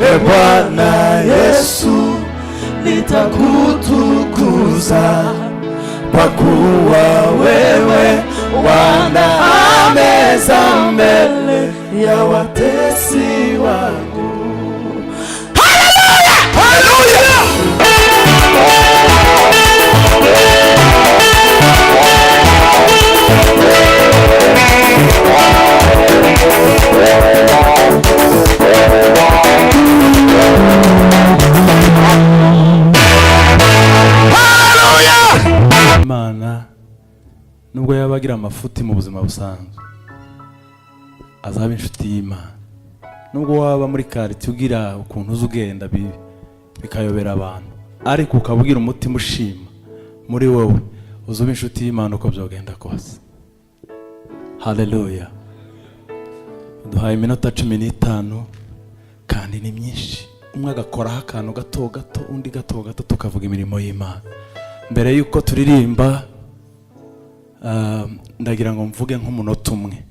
E Bwana Yesu, nitakutukuza kwa kuwa wewe waandaa meza mbele ya watesi wangu. Haleluya! Haleluya! Imana nubwo yabagira amafuti mu buzima busanzwe azaba inshuti y'Imana. Nubwo waba muri quartier ugira ukuntu uzugenda bikayobera abantu, ariko ukabugira umutima ushima muri wowe, uzuba inshuti y'Imana uko byogenda kose. Haleluya! Duhaye iminota 15 kandi ni myinshi. Umwe agakora akantu gato gato, undi gato gato, tukavuga imirimo y'Imana. Mbere yuko turirimba, ndagira ngo mvuge nk'umunota umwe.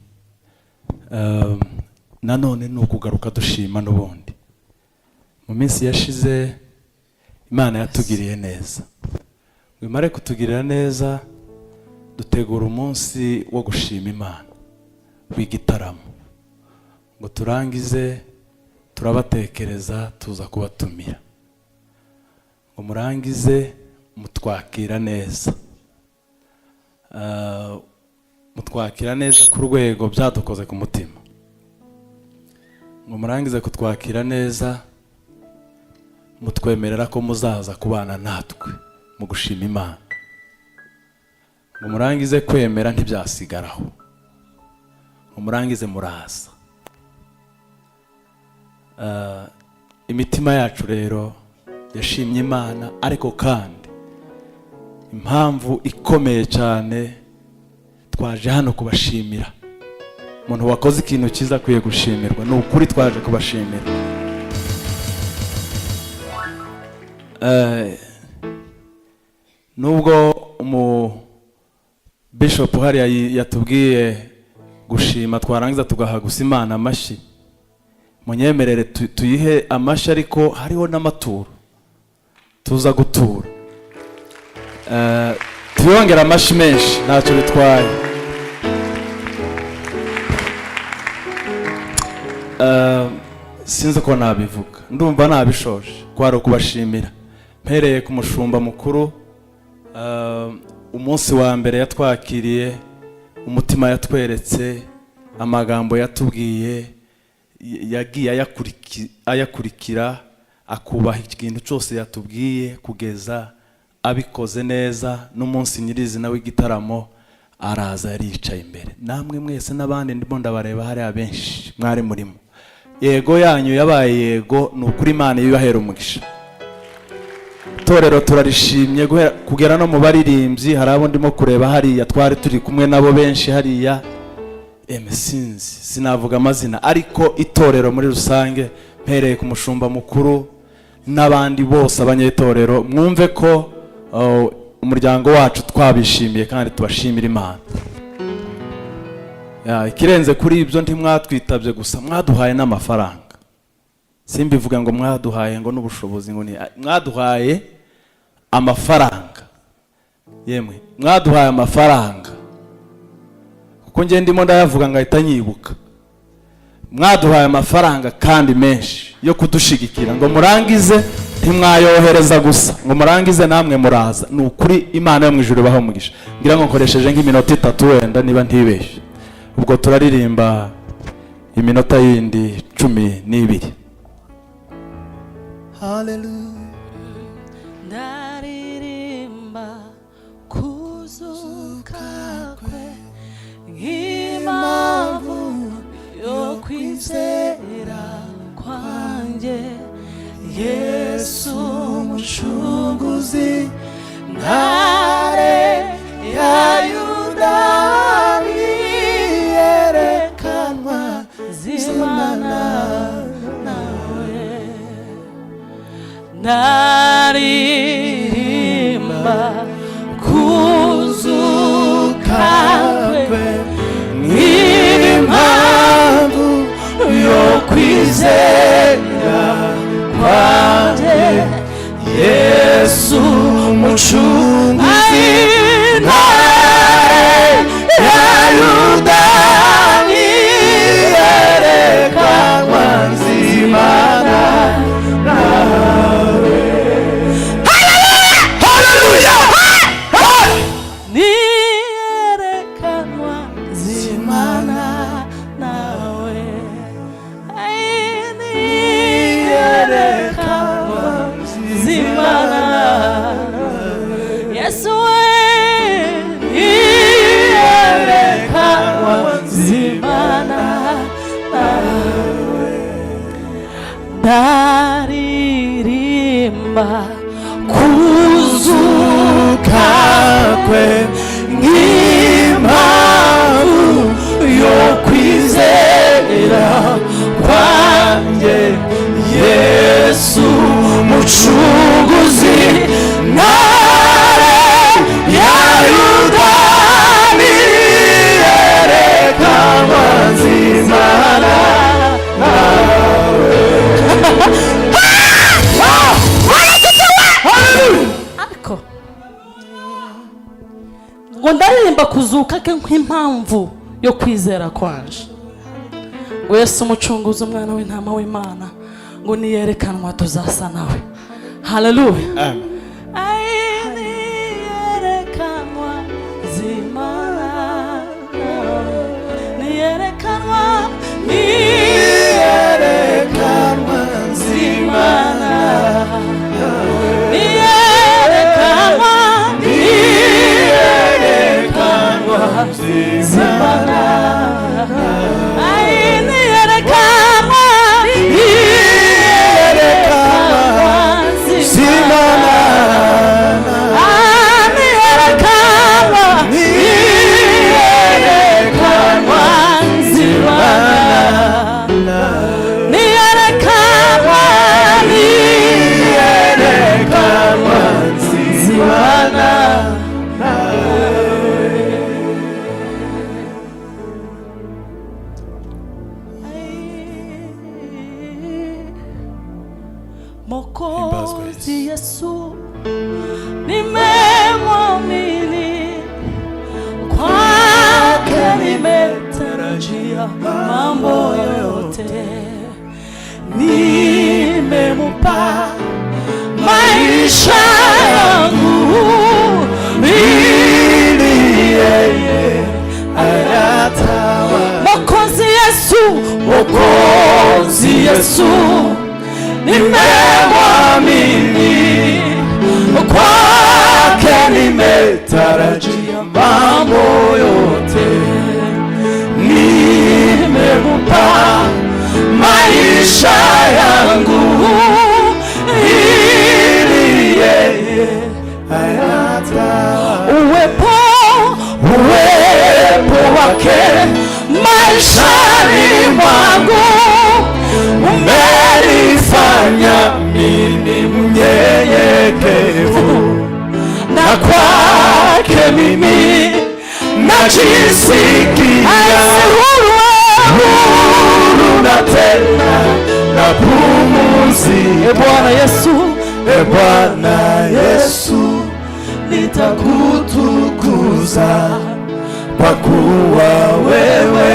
Nanone ni ukugaruka dushima n'ubundi. Mu minsi yashize Imana yatugiriye neza. Mwimare kutugirira neza, dutegura umunsi wo gushima Imana w'igitaramo. Ngo turangize turabatekereza, tuza kubatumira. Ngo murangize mutwakira neza. Mutwakira neza ku rwego byadukoze ku mutima. Ngo murangize kutwakira neza, mutwemerera ko muzaza kubana natwe mu gushima Imana. Ngo murangize kwemera ntibyasigaraho. Ngo murangize muraza. Imitima yacu rero yashimye Imana, ariko kandi impamvu ikomeye cyane twaje hano kubashimira. Umuntu wakoze ikintu cyiza akwiye gushimirwa. Ni ukuri twaje kubashimira. Nubwo bishop hari yatubwiye gushima, twarangiza tugaha gusa Imana amashyi. Munyemerere tuyihe amashyi, ariko hariho n'amaturo tuza gutura. Tuyongera amashyi menshi, ntacyo bitwaye. Sinzi ko nabivuga, ndumva nabishoje. Kwari ukubashimira mpereye ku mushumba mukuru. Umunsi wa mbere yatwakiriye, umutima yatweretse, amagambo yatubwiye, yagiye ayakurikira, akubaha ikintu cyose yatubwiye kugeza abikoze neza. N'umunsi nyirizina w'igitaramo araza yaricaye imbere. Namwe mwese n'abandi ndimo ndabareba, hari abenshi mwari murimo. Yego yanyu yabaye yego, ni ukuri Imana ibahera umugisha. Itorero turarishimye kugera no mu baririmbyi. Hari abo ndimo kureba hariya, twari turi kumwe nabo benshi hariya. Sinavuga amazina, ariko itorero muri rusange, mpereye ku mushumba mukuru n'abandi bose abanyetorero, mwumve ko umuryango wacu twabishimiye kandi tubashimira Imana. Ikirenze kuri ibyo, ntimwatwitabye gusa, mwaduhaye n'amafaranga. Simbivuga ngo mwaduhaye ngo n'ubushobozi, ngo mwaduhaye amafaranga. Yemwe mwaduhaye amafaranga, kuko nge ndimo ndayavuga ngahita nyibuka. Mwaduhaye amafaranga kandi menshi yo kudushigikira. Ngo murangize ntimwayohereza gusa, ngo murangize namwe muraza. Ni ukuri Imana yo mu ijuru ibaho umugisha. Ngira ngo nkoresheje nk'iminota 3 wenda niba ntibeshye. Ubwo turaririmba iminota yindi 12. Hallelujah. Ndaririmba kuzuka kwe, impamvu yo kwizera kwanjye. Yesu umucunguzi, ntare ya Yuda, yerekanwa zimana nawe. Ndaririmba kuzuka kwe, impamvu yo kwizera mucunguzi ntare ya Yuda niyerekanwa nzimana nawe. Haleluya, niyerekanwa nzimana nawe, niyerekanwa nzimana Yesu we, niyerekanwa nzimana nawe. Ndaririmba kuzuka kwe nk'impamvu yo kwizera kwanjye Yesu mucunguzi ntare ya Yuda niyerekanwa nzimana nawe. Ariko ngo ndaririmba kuzuka ke nk'impamvu yo kwizera kwanje ngo Yesu umucunguzi umwana w'intama w'Imana ngo niyerekanwa tuzasa nawe. Haleluya, amen. Niyerekanwa nzimana, niyerekanwa, niyerekanwa nzimana, niyerekanwa, niyerekanwa nzimana, niyerekanwa, niyerekanwa nzimana, niyerekanwa, niyerekanwa nzimana, niyerekanwa, niyerekanwa nzimana. Mwokozi Yesu nimemwamini, kwake nimetarajia mambo yote, nimemupa maisha yangu ili yeye ayatawale. Mwokozi Yesu, Mwokozi Yesu nimemwamini, kwake nimetarajia mambo yote, nimemupa maisha yangu ili yeye ayatawale. Uwepo wake maishani mwangu umenifanya mimi mnyenyekevu, na kwake mimi najisikia huru na tena napumzika. Bwana Yesu, Bwana Yesu, nitakutukuza kwa kuwa wewe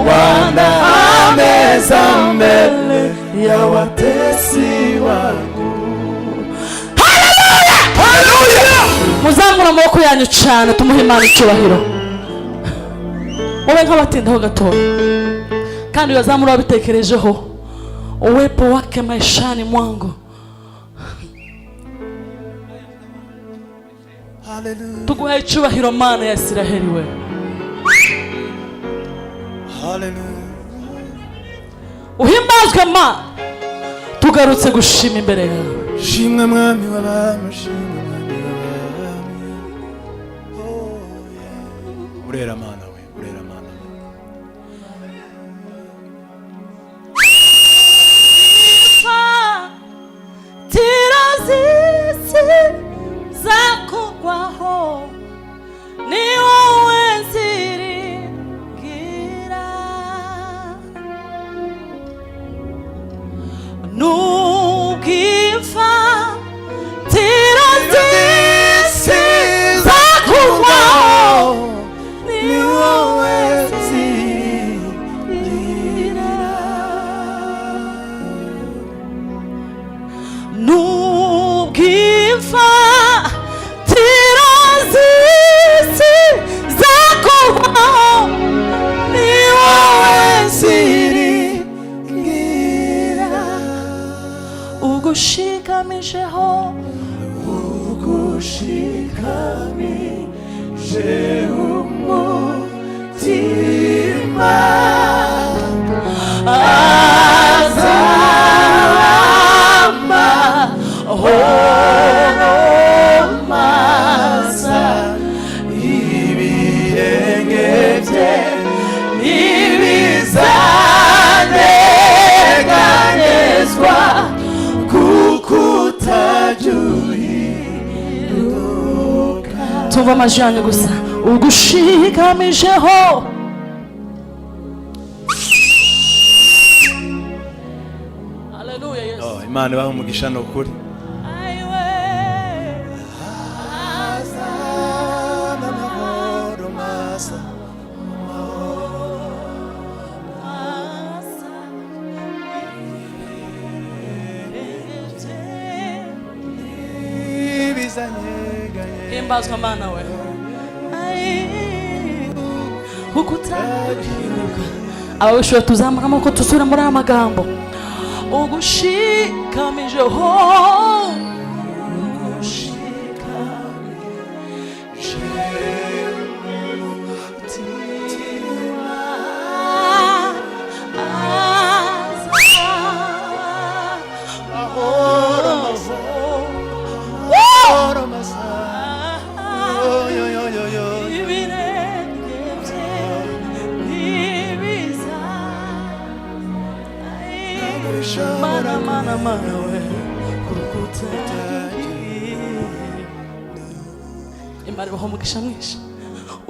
waandaa meza mbele ya watesi wangu. Haleluya, haleluya. Muzamura amaboko yanyu cyane tumuhe Imana icyubahiro. Wowe nk'abatindaho gatoya kandi uyazamura wabitekerejeho. Uwepo wake maishani mwangu. Haleluya. Tuguhaye icyubahiro Mana ya Isiraheli we. Haleluya. Uhimbazwe Mana, tugarutse gushima imbere yawe. Shimwe mwami w'abami, shimwe mwami w'abami. Oh yeah. Urera Mana we, urera Mana we. Tirazisi zakugwaho ni wowe nziringira, nugipfa tirazisi n'ubwimfa tirazisi zakubaho ni wowe ziringira ugushikamijeho umutima azama horomasa ibirenge bye ntibizanyeganyezwa kuko utajuhinduka. tumva amajwi yanyu gusa. ugushikamijeho haleluya Yesu. Imana ibahe umugisha ni ukuri. himbazwa Mana we ukutahinduka. ababishoboye tuzamura amaboko tusubire muri aya magambo. ugushikamijeho mana we Imana ibahe umugisha mwinshi.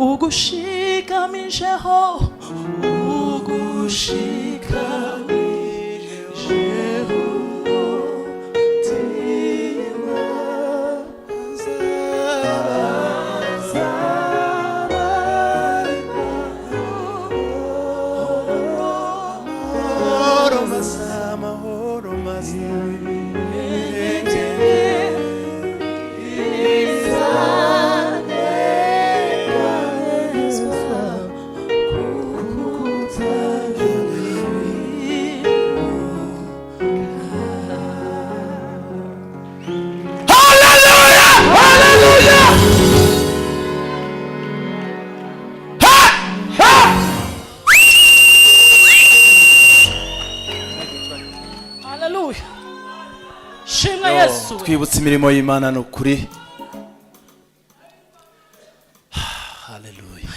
ugushikamijeho shimwa Yesu. twibutse imirimo y'Imana ni ukuri. haleluya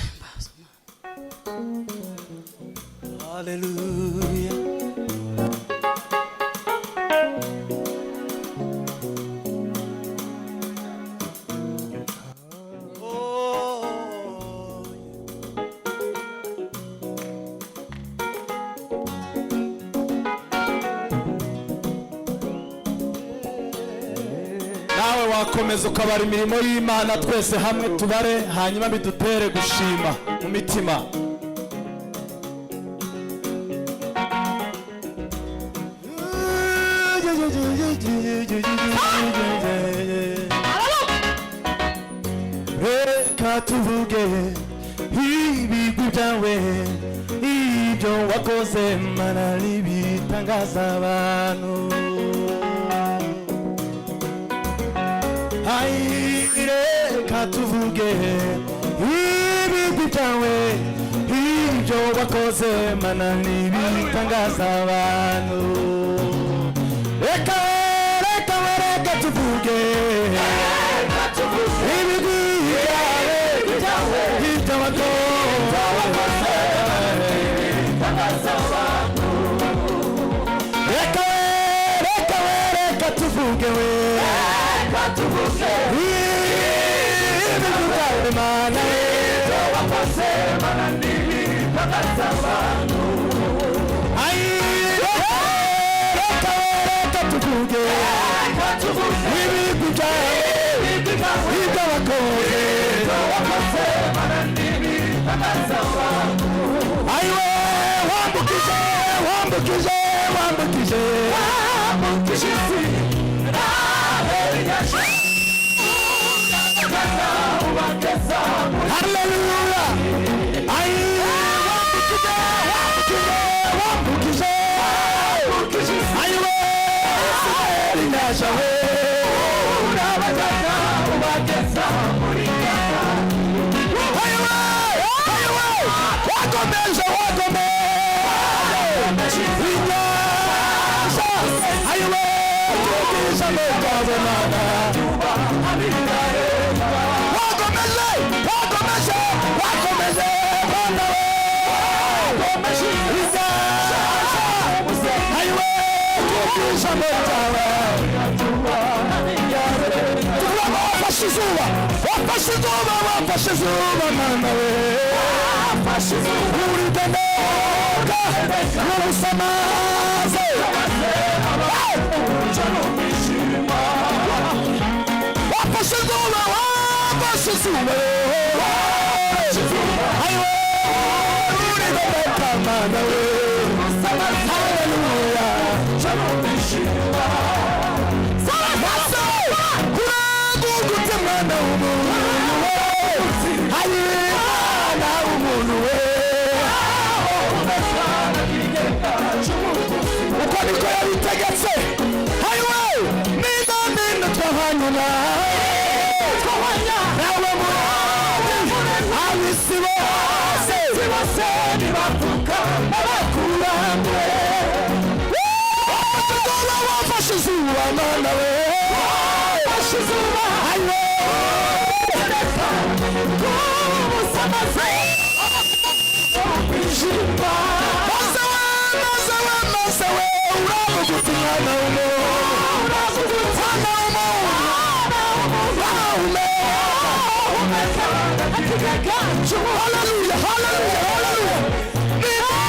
haleluya. nawe wakomeza ukabara imirimo y'Imana, twese hamwe tubare, hanyuma bidutere gushima mu mitima. reka tuvuge ibigwi byawe, ibyo wakoze Mana n'ibitangaza abantu. reka tuvuge ibigwi byawe, ibyo wakoze Mana n'ibitangaza abantu. reka tuvuge ibigwi byawe, ibyo wakoze reka tuvuge Mana wakoze Mana n'ibitangaza abantu. reka tuvuge ibigwi byawe, ibyo wakoze Mana n'ibitangaza abantu. wambukije isi urabaja we urabajana ubageza muri Ghana ayiwe ayiwe wakomeje inyanja ayiwe tugisha mukabonana wakomeje bana we inyanja ayiwe tugisha mukabonana wafashe izuba mwana we uri deneka n'ubusamaze wafashe izuba ayiwe uri deneka mwana we haleluya kuragugute mwana w'umuntu ayiwe mwana w'umuntu we uko niko yabitegetse ayiwe nina twahanyura nawe murani abisi bose nibapfuka abakurambwe wafashe izuba mwana we wafashe izuba ayiwe kumusamaze ijimba maze we uravuguta umwana w'umuntu haleluya haleluya haleluya haleluya